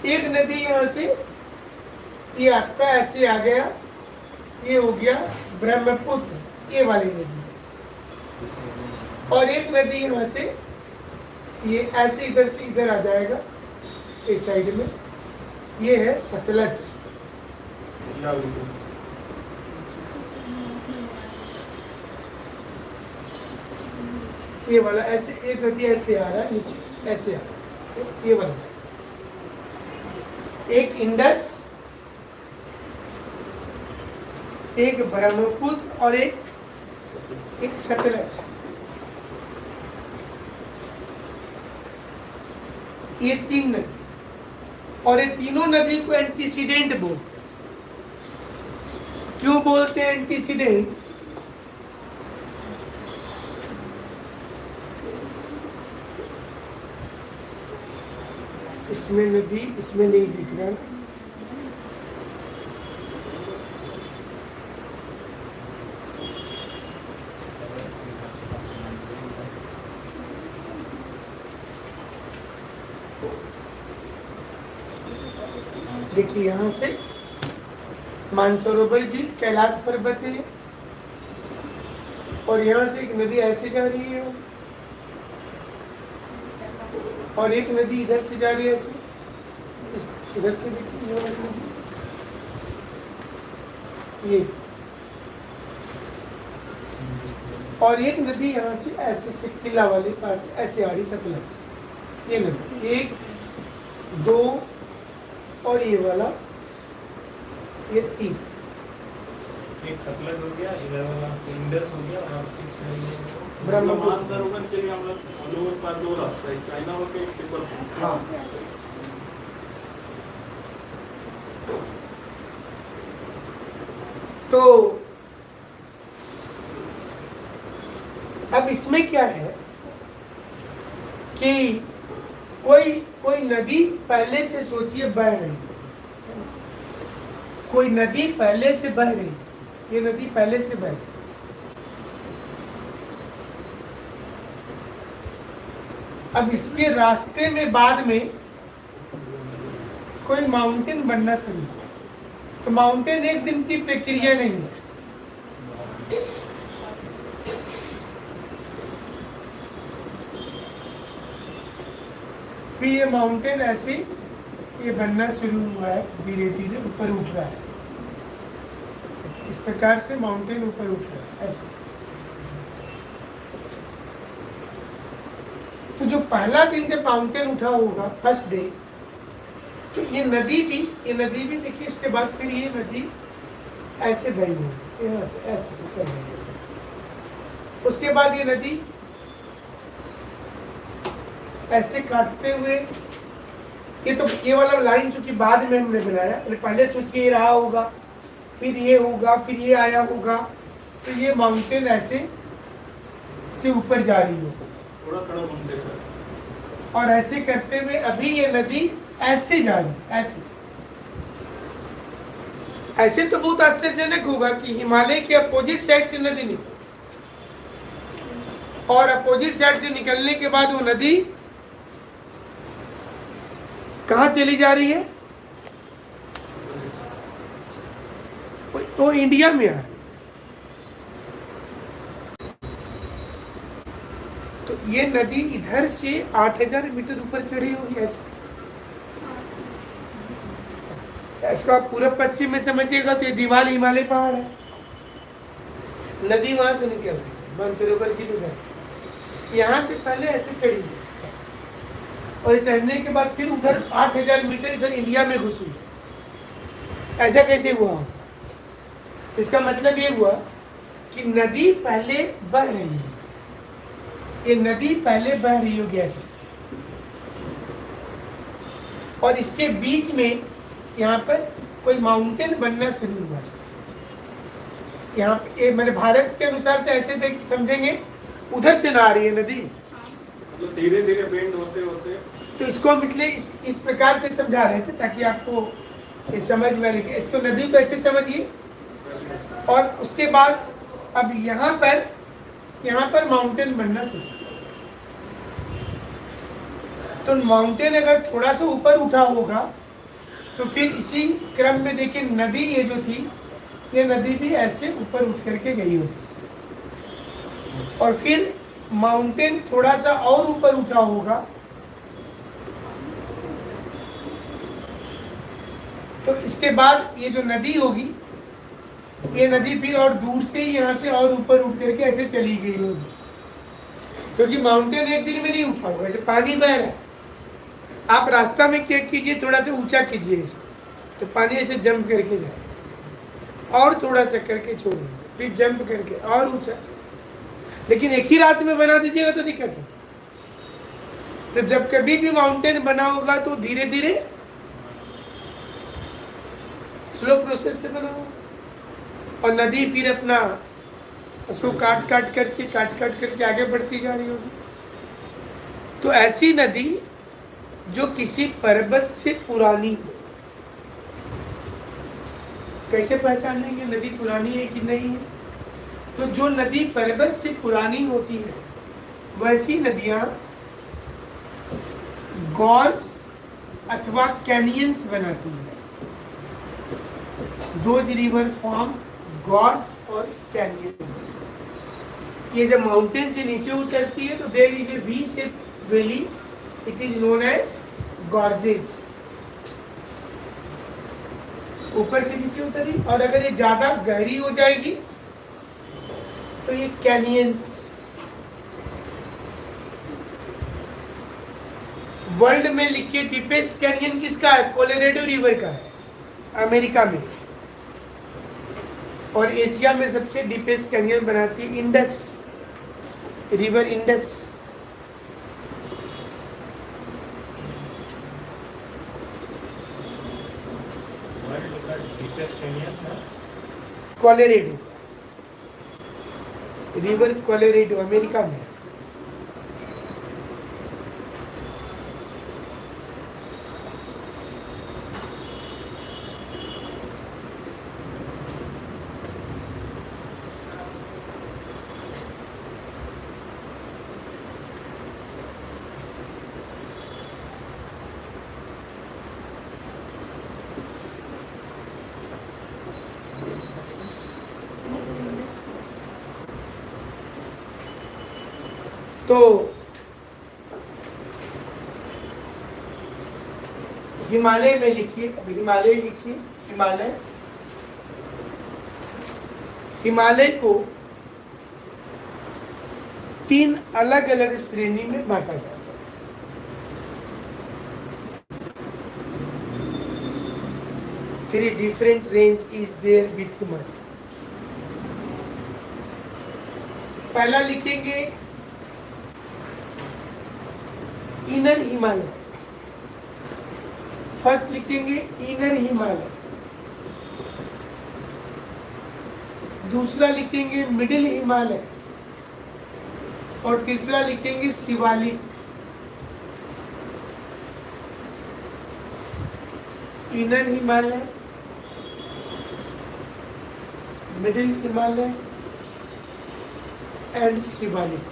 एक नदी यहाँ से ये आपका ऐसे आ गया, ये हो गया ब्रह्मपुत्र, ये वाली नदी। और एक नदी यहाँ से ये ऐसे इधर से इधर आ जाएगा इस साइड में, ये है सतलज। ये वाला ऐसे एक नदी ऐसे आ रहा है नीचे, ऐसे आ रहा है, ये वाला एक इंडस, एक ब्रह्मपुत्र और एक सतलज। ये तीन नदी, और ये तीनों नदी को एंटीसीडेंट बोलते हैं। क्यों बोलते हैं एंटीसीडेंट? इसमें नदी, इसमें नहीं दिख रहा ना, देखिए यहाँ से मानसरोवर झील कैलाश पर्वत है, और यहाँ से एक नदी ऐसे जा रही है और एक नदी इधर से जा रही है ऐसे। इधर से देखिए ये वाली नदी, ये, और एक नदी यहाँ से ऐसे सिक्किला वाले पास ऐसे आ रही सतलज से, ये नदी 1 2 और ये वाला ये 3। एक सतलज हो गया, इधर वाला इंडस हो गया, और ब्रह्मपुत्र मानसरोवर के लिए हम लोग लोगों के पास 2 रास्ते हैं, चाइना होकर एक पेपर। हाँ। तो अब इसमें क्या है कि कोई नदी पहले से सोचिए बह रही है, कोई नदी पहले से बह रही है, ये नदी पहले से बह रही है। अब इसके रास्ते में बाद में कोई माउंटेन बनना शुरू हुआ। तो माउंटेन एक दिन की प्रक्रिया नहीं है, फिर ये माउंटेन ऐसे ये बनना शुरू हुआ है, धीरे धीरे ऊपर उठ रहा है। इस प्रकार से माउंटेन ऊपर उठ रहा है ऐसे। तो जो पहला दिन जब माउंटेन उठा होगा फर्स्ट डे, तो ये नदी भी देखिए, उसके बाद फिर ये नदी ऐसे बही होगी, यहाँ से ऐसे ऊपर बही। उसके बाद ये नदी ऐसे काटते हुए, ये वाला लाइन जो कि बाद में हमने बनाया, पहले सोच के ये रहा होगा, फिर ये होगा, फिर ये आया होगा, तो ये माउंटेन ऐसे से ऊपर जा रही होगी थोड़ा थोड़ा घूमते हुए, और ऐसे करते हुए अभी ये नदी ऐसे जा रही, ऐसे तो बहुत आश्चर्यजनक होगा कि हिमालय के अपोजिट साइड से नदी निकल, और अपोजिट साइड से निकलने के बाद वो नदी कहाँ चली जा रही है? वो इंडिया में आ रही है। तो ये नदी इधर से 8000 मीटर ऊपर चढ़ी होगी ऐसे। इसका पूर्व पश्चिम में समझिएगा तो ये दीवाल हिमालय पहाड़ है, नदी वहां से निकल रही है, मानसरोवर जी में यहाँ से पहले ऐसे चढ़ी है, और चढ़ने के बाद फिर उधर 8000 मीटर इधर इंडिया में घुसी है। ऐसा कैसे हुआ? इसका मतलब ये हुआ कि नदी पहले बह रही है, ये नदी पहले बह रही होगी ऐसे, और इसके बीच में यहाँ पर कोई माउंटेन बनना शुरू हुआ। यहाँ पे मैंने भारत के अनुसार से ऐसे देख समझेंगे, उधर से ना आ रही है नदी, धीरे धीरे बेंड होते होते। तो इसको हम इसलिए इस प्रकार से समझा रहे थे ताकि आपको ये समझ में आए। इसको नदी को ऐसे समझिए, और उसके बाद अब यहाँ पर माउंटेन बनना शुरू। तो माउंटेन अगर थोड़ा सा ऊपर उठा होगा तो फिर इसी क्रम में देखिए नदी ये जो थी, ये नदी भी ऐसे ऊपर उठ करके गई होगी, और फिर माउंटेन थोड़ा सा और ऊपर उठा होगा तो इसके बाद ये जो नदी होगी, ये नदी फिर और दूर से यहाँ से और ऊपर उठ करके ऐसे चली गई होगी, क्योंकि माउंटेन एक दिन में नहीं उठा होगा। ऐसे पानी बह रहा है, आप रास्ता में क्या कीजिए, थोड़ा सा ऊंचा कीजिए इसे, तो पानी ऐसे जंप करके जाए, और थोड़ा सा करके छोड़ दीजिए, फिर जंप करके और ऊंचा। लेकिन एक ही रात में बना दीजिएगा तो दिक्कत है। तो जब कभी भी माउंटेन बना होगा तो धीरे धीरे स्लो प्रोसेस से बना होगा, और नदी फिर अपना उसको काट काट करके आगे बढ़ती जा रही होगी। तो ऐसी नदी जो किसी पर्वत से पुरानी हो, कैसे पहचानेंगे नदी पुरानी है कि नहीं है? तो जो नदी पर्वत से पुरानी होती है वैसी नदियां गॉर्ज अथवा कैनियंस बनाती है। दोज रिवर फॉर्म गॉर्ज और कैनियंस। ये जब माउंटेन से नीचे उतरती है तो there is a V shape valley, it is known as gorges. ऊपर से नीचे उतरी, और अगर ये ज्यादा गहरी हो जाएगी तो ये कैनियंस। वर्ल्ड में लिखिए डीपेस्ट कैनियन किसका है? कोलोराडो रिवर का है, अमेरिका में। और एशिया में सबसे डीपेस्ट कैनियन बनाती है इंडस रिवर, इंडस। वर्ल्ड का डीपेस्ट कैनियन है कोलोराडो रिवर, कोलोराडो अमेरिका में। तो हिमालय में लिखिए, अभी हिमालय लिखिए। हिमालय, हिमालय को 3 अलग अलग श्रेणी में बांटा जाता है। 3 different range is there with Himalaya। पहला लिखेंगे इनर हिमालय, फर्स्ट लिखेंगे इनर हिमालय। दूसरा लिखेंगे मिडिल हिमालय, और तीसरा लिखेंगे Shivalik. Inner Himalaya, middle Himalaya and Shivalik.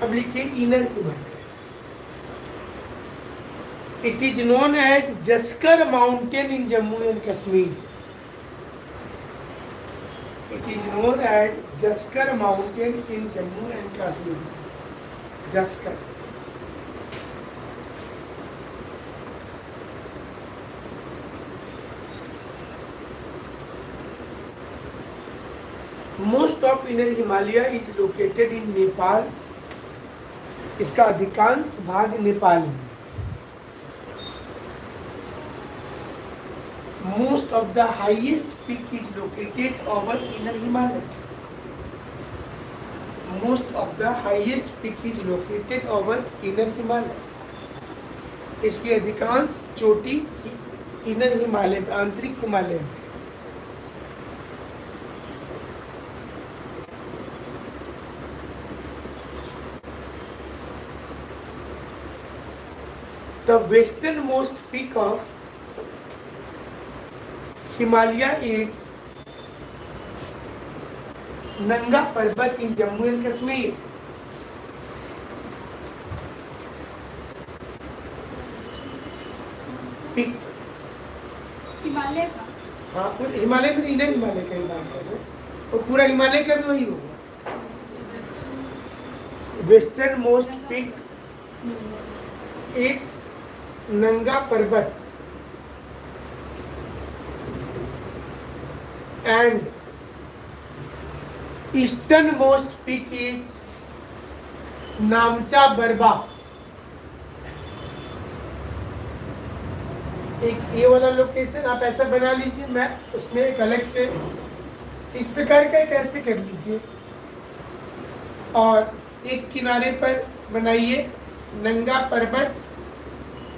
अब लिखिए inner Himalaya. It is known as Zaskar mountain in Jammu and Kashmir. It is known as Zaskar mountain in Jammu and Kashmir. Zaskar, most of inner Himalaya is located in Nepal. इसका अधिकांश भाग नेपाल में। Most of the highest peak is located over inner Himalaya. Most of the highest peak is located over inner Himalaya. इसकी अधिकांश चोटी inner Himalaya में, आंतरिक हिमालय में। The westernmost peak of Himalaya is Nanga Parbat in Jammu and Kashmir. Peak, Himalaya का, हाँ हिमालय में, inner Himalaya का ही बात कर रहे हैं, और पूरा हिमालय का भी वही होगा। Western most peak is Nanga Parbat and eastern most peak is Namcha Barwa. एक ये वाला लोकेशन आप ऐसा बना लीजिए, मैं उसमें एक अलग से इस प्रकार का एक ऐसे कर लीजिए, और एक किनारे पर बनाइए नंगा पर्वत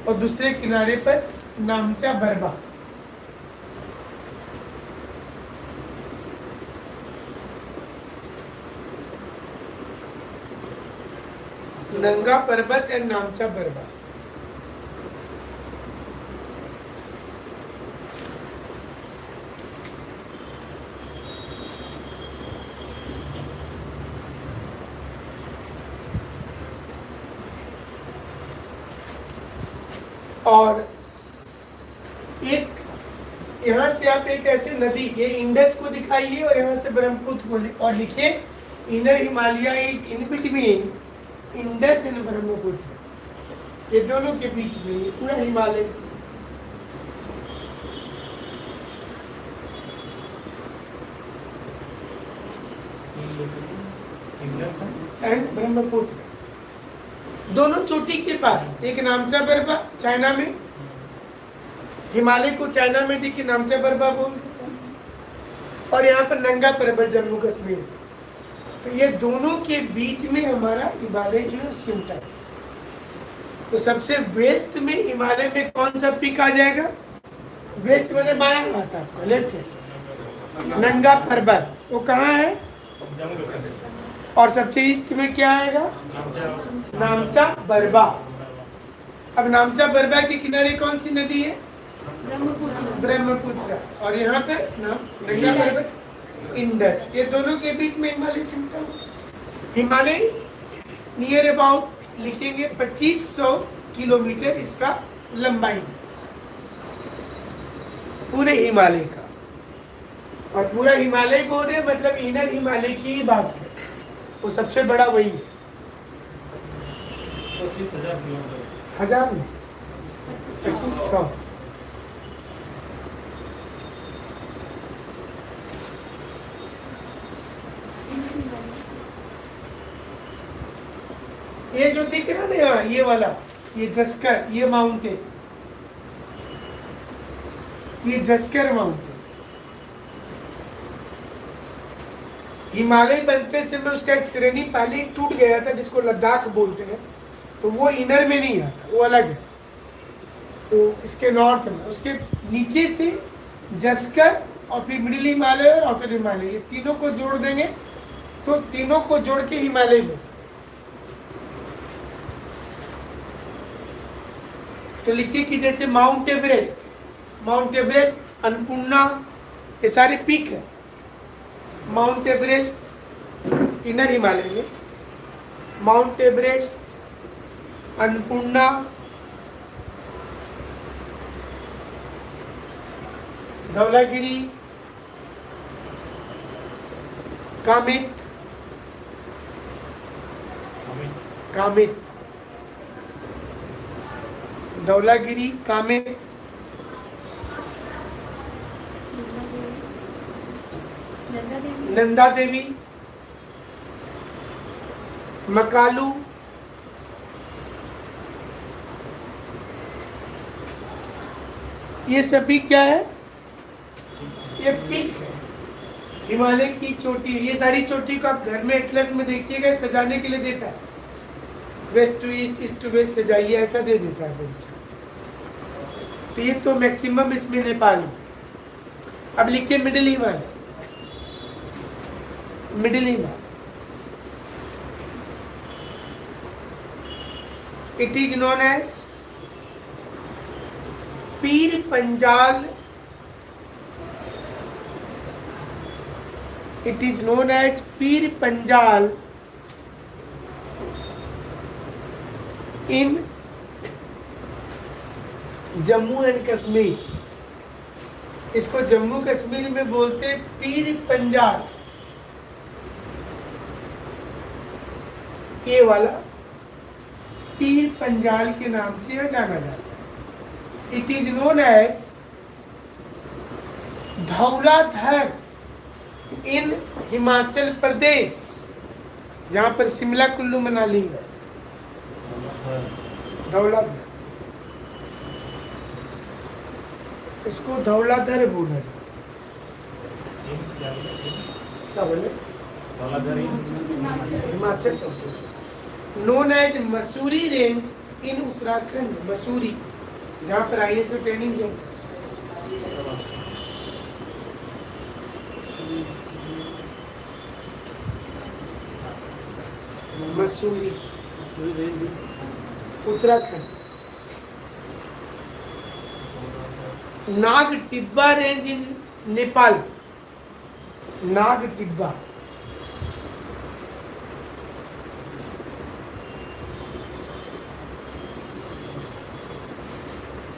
और दूसरे किनारे पर नामचा बरबा। नंगा पर्वत एंड नामचा बरबा। और एक यहाँ से आप एक ऐसे नदी, ये इंडस को दिखाइए और यहाँ से ब्रह्मपुत्र को और लिखिए inner Himalaya is in between Indus and Brahmaputra, ये दोनों के बीच में ये पूरा हिमालय एंड ब्रह्मपुत्र दोनों चोटी के पास। एक नामचा बरबा चाइना में, हिमालय को चाइना में देखिए नामचा बरबा बोलते हैं, और यहाँ पर नंगा पर्वत जम्मू कश्मीर में। तो ये दोनों के बीच में हमारा हिमालय जो है सिमटा है। तो सबसे वेस्ट में हिमालय में कौन सा पीक आ जाएगा? वेस्ट मैंने बाया आता है, लेफ्ट है नंगा पर्वत, वो कहाँ है? और सबसे ईस्ट में क्या आएगा? नामचा बरबा। अब नामचा बरबा के किनारे कौन सी नदी है? ब्रह्मपुत्र। और यहाँ पे नंगा पर्वत इंडस, ये दोनों के बीच में हिमालय सिमटा हुआ। हिमालय नियर अबाउट लिखेंगे 2500 किलोमीटर इसका लंबाई पूरे हिमालय का। और पूरा हिमालय बोल रहे मतलब इनर हिमालय की ही बात करें, वो सबसे बड़ा वही है। 25,000 किलोमीटर, 1000 में 2500। ये जो दिख रहा ना यहाँ, ये वाला, ये जस्कर, ये माउंटेन, ये जस्कर माउंटेन। हिमालय बनते समय उसका एक श्रेणी पहले टूट गया था जिसको लद्दाख बोलते हैं, तो वो इनर में नहीं आता, वो अलग है। तो इसके नॉर्थ में, उसके नीचे से जस्कर और फिर मिडिल हिमालय और आउटर हिमालय, ये तीनों को जोड़ देंगे तो तीनों को जोड़ के हिमालय में। तो लिखिए कि जैसे माउंट एवरेस्ट, अन्नपूर्णा, ये सारे पीक है। माउंट एवरेस्ट इनर हिमालय में, माउंट एवरेस्ट, अन्नपूर्णा, धौलागिरी, कामित, धौलागिरी, कामित, नंदा देवी, मकालू, ये सभी क्या है? ये पीक है, हिमालय की चोटी। ये सारी चोटी को आप घर में एटलस में देखिएगा, सजाने के लिए देता है, west to east, east to west सजाइए, ऐसा दे देता है परीक्षा। तो ये तो मैक्सिमम इसमें नेपाल में। अब लिखिए middle Himalaya, it is known as Pir Panjal, it is known as Pir Panjal in Jammu and Kashmir. इसको जम्मू कश्मीर में बोलते पीर पंजाल। ये वाला पीर पंजाल के नाम से जाना जाता है। It is known as Dhauladhar in Himachal Pradesh, जहां पर शिमला कुल्लू मनाली है। धौलाधर, इसको धौलाधर बोला जाता है। क्या बोले? Himachal Pradesh. Known as Mussoorie range in Uttarakhand, Mussoorie, जहाँ पर IAS का training centre. Mussoorie range Uttarakhand. Nag Tibba range in Nepal, Nag Tibba.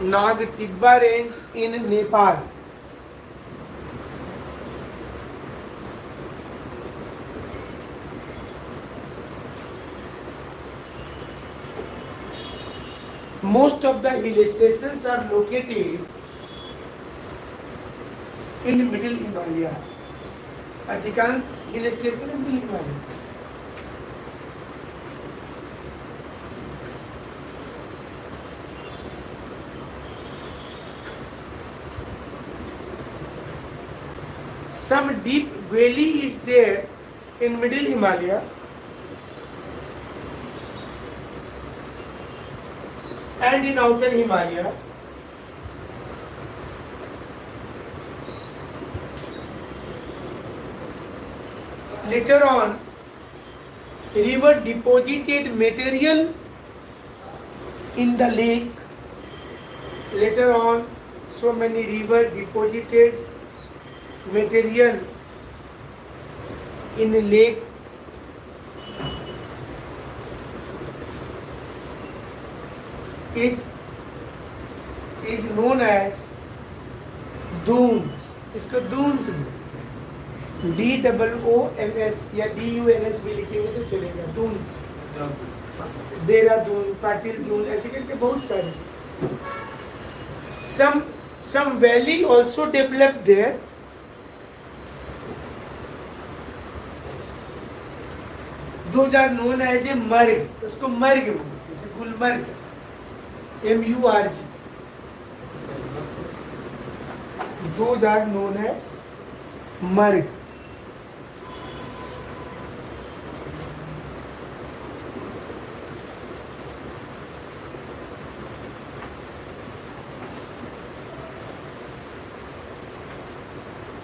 Nag Tibba range in Nepal. Most of the hill stations are located in middle Himalaya. अधिकांश hill station middle Himalaya. Some deep valley is there in middle Himalaya and in outer Himalaya. Later on, river deposited material in the lake. Later on, so many river deposited material in a lake. Is known as dunes. इसको dunes बोलते हैं। DOONS या DUNS भी लिखेंगे तो चलेगा। dunes, Dehradun, Patil Doon, ऐसे करके बहुत सारे। Some valley also developed there. Those are known as a मर्ग, उसको मर्ग बोलते हैं, जैसे Gulmarg, MURG. Those are known as मर्ग।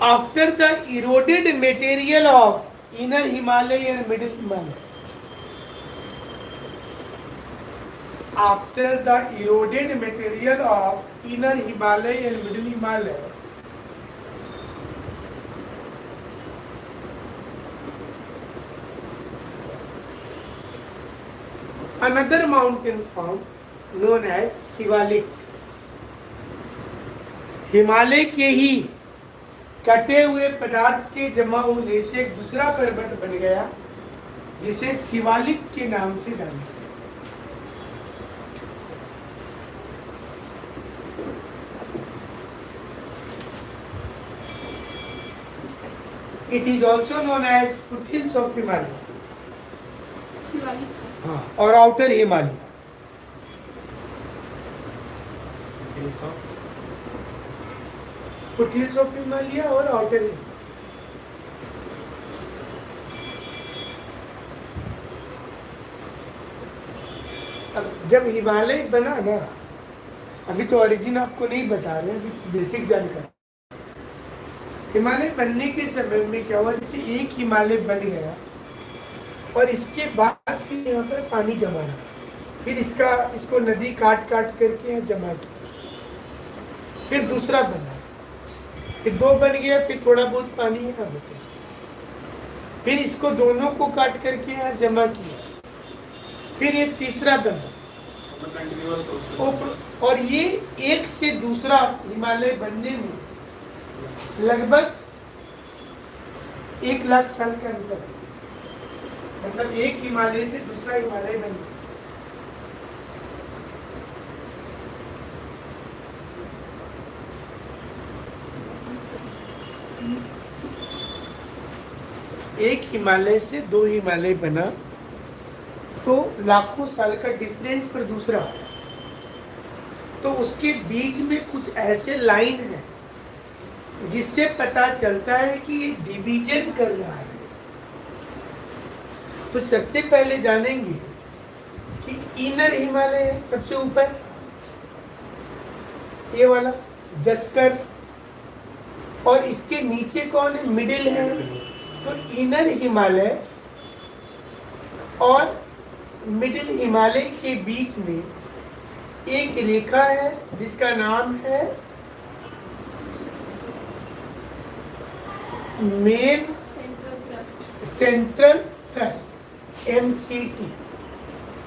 After the eroded material of inner Himalaya and middle Himalaya, after the eroded material of inner Himalaya and middle Himalaya, another mountain formed known as Shivalik. Himalaya के ही कटे हुए पदार्थ के जमा होने से एक दूसरा पर्वत बन गया जिसे शिवालिक के नाम से जानते हैं। It is also known as foothills of Himalaya। Shivalik हाँ, और outer Himalaya. Foothills of Himalaya और आउटर हिमालय। अब जब हिमालय बना ना, अभी तो ओरिजिन आपको नहीं बता रहे, अभी बेसिक जानकारी। हिमालय बनने के समय में क्या हुआ, जैसे एक हिमालय बन गया और इसके बाद फिर यहाँ पर पानी जमा रहा, फिर इसको नदी काट करके यहाँ जमा किया, फिर दूसरा बना, फिर दो बन गया, फिर थोड़ा बहुत पानी यहाँ बचा, फिर इसको दोनों को काट करके यहाँ जमा किया, फिर ये तीसरा बना, और ये एक से दूसरा हिमालय बनने में लगभग 1 लाख साल का अंतर है। मतलब एक हिमालय से दूसरा हिमालय बन गया। एक हिमालय से 2 हिमालय बना तो लाखों साल का डिफरेंस पर दूसरा है। तो उसके बीच में कुछ ऐसे लाइन है जिससे पता चलता है कि ये डिवीजन कर रहा है। तो सबसे पहले जानेंगे कि इनर हिमालय है सबसे ऊपर, ये वाला जस्कर, और इसके नीचे कौन है, मिडिल है। तो इनर हिमालय और मिडिल हिमालय के बीच में एक रेखा है जिसका नाम है मेन सेंट्रल थ्रस्ट, MCT,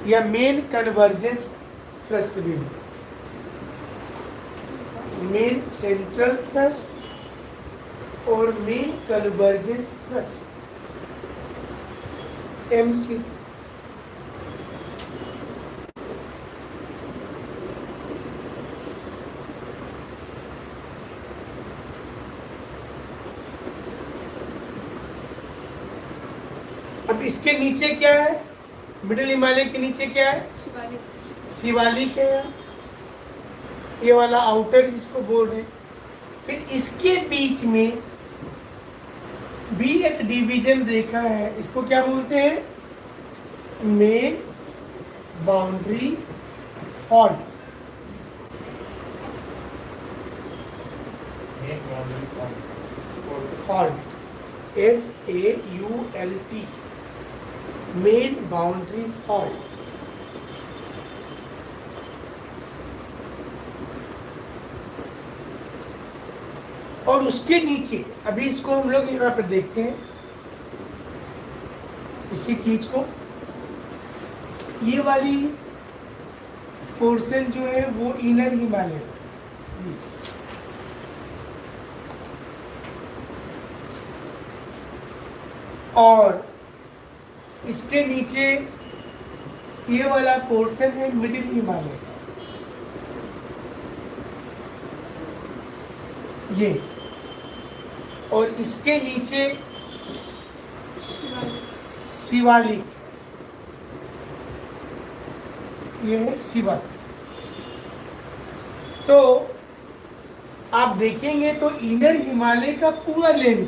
या मेन कन्वर्जेंस थ्रस्ट भी, मेन सेंट्रल थ्रस्ट और मेन कन्वर्जेंस थ्रस्ट, MCT। अब इसके नीचे क्या है? मिडिल हिमालय के नीचे क्या है? शिवालिक। शिवालिक है यहाँ, ये वाला आउटर जिसको बोल रहे हैं। फिर इसके बीच में भी एक डिवीजन रेखा है, इसको क्या बोलते हैं? Main boundary fault. Fault, FAULT, main boundary fault. और उसके नीचे, अभी इसको हम लोग यहाँ पर देखते हैं, इसी चीज को, ये वाली पोर्शन जो है वो इनर हिमालय है। और इसके नीचे ये वाला पोर्शन है मिडिल हिमालय का, ये। और इसके नीचे शिवालिक, ये है शिवालिक। तो आप देखेंगे तो इनर हिमालय का पूरा लेंथ,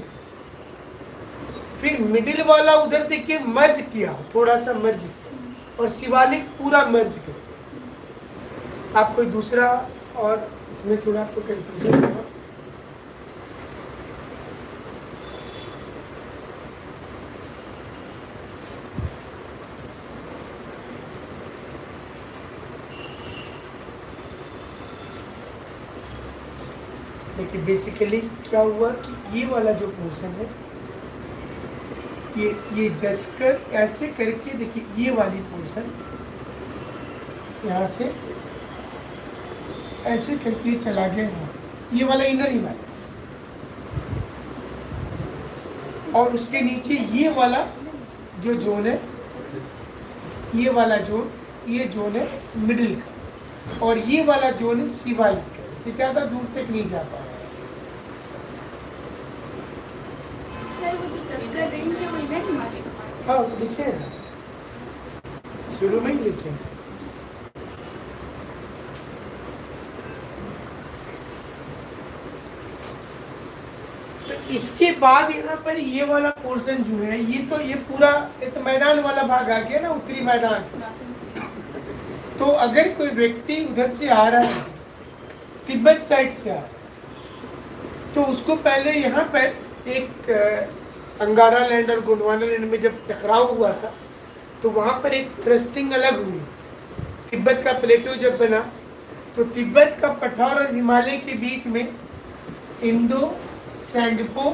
फिर मिडिल वाला उधर देखिए मर्ज किया, थोड़ा सा मर्ज किया, और शिवालिक पूरा मर्ज कर दिया। आप कोई दूसरा, और इसमें थोड़ा आपको कंफ्यूजन होगा। देखिए बेसिकली क्या हुआ कि ये वाला जो पोर्शन है, ये जसकर ऐसे करके, देखिए ये वाली पोर्शन यहाँ से ऐसे करके चला गया यहाँ, ये वाला इनर हिमालय। और उसके नीचे ये वाला जो जोन है, ये वाला जोन, ये जोन है मिडिल का, और ये वाला जोन है शिवालिक का। ये ज़्यादा दूर तक नहीं जा पाया। सर वो जो टस्कर रेंज है वो इनर हिमालय का? हाँ तो देखिए शुरू में ही लिखे। तो इसके बाद यहाँ पर ये वाला पोर्शन जो है, ये पूरा ये तो मैदान वाला भाग आ गया ना, उत्तरी मैदान। तो अगर कोई व्यक्ति उधर से आ रहा है, तिब्बत साइड से आ रहा है, तो उसको पहले यहाँ पर एक अंगारा लैंड और गोंडवाना लैंड में जब टकराव हुआ था, तो वहाँ पर एक थ्रस्टिंग अलग हुई। तिब्बत का प्लेटो जब बना, तो तिब्बत का पठार और हिमालय के बीच में इंडो सैंगपो,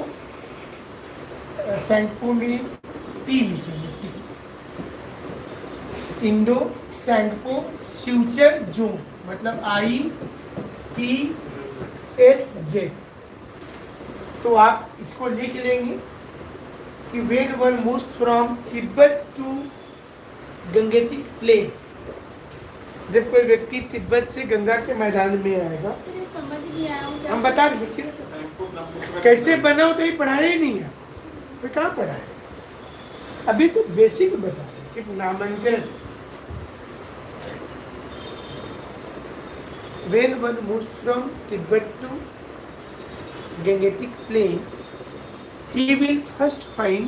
सैंगपो में टी लिखे हैं, T, Indo Tsangpo future zone, मतलब IPSJ। तो आप इसको लिख लेंगे कि when one moves from Tibet to Gangetic plain, जब कोई व्यक्ति तिब्बत से गंगा के मैदान में आएगा। सर ये समझ नहीं आया हूँ हम बता देखिए कैसे बना हो, तो ये पढ़ाया ही नहीं है, तो कहाँ पढ़ा है? अभी तो बेसिक बता रहे, सिर्फ नामांकन। When one moves from Tibet to Gangetic Plain, he will first find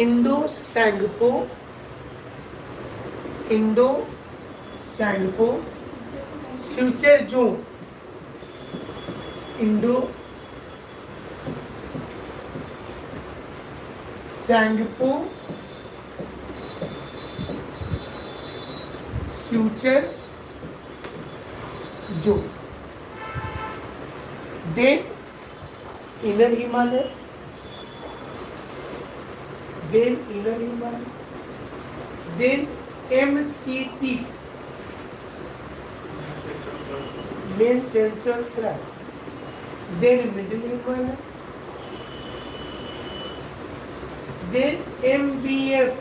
Indo-Sangpo future zone, Indo-Sangpo future zone. Then inner Himalaya, then MCT, main central thrust, then middle Himalaya, then MBF,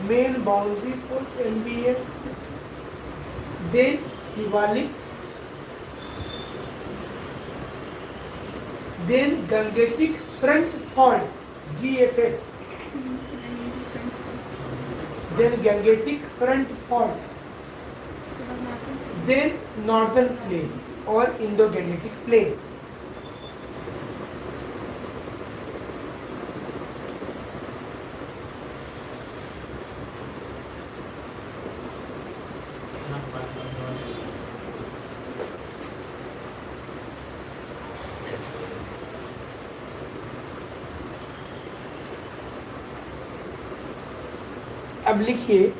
main boundary fault, MBF, then Shivalik, then Gangetic front fault GFF, then Gangetic front fault, then northern plain or Indo-Gangetic plain. अब लिखिए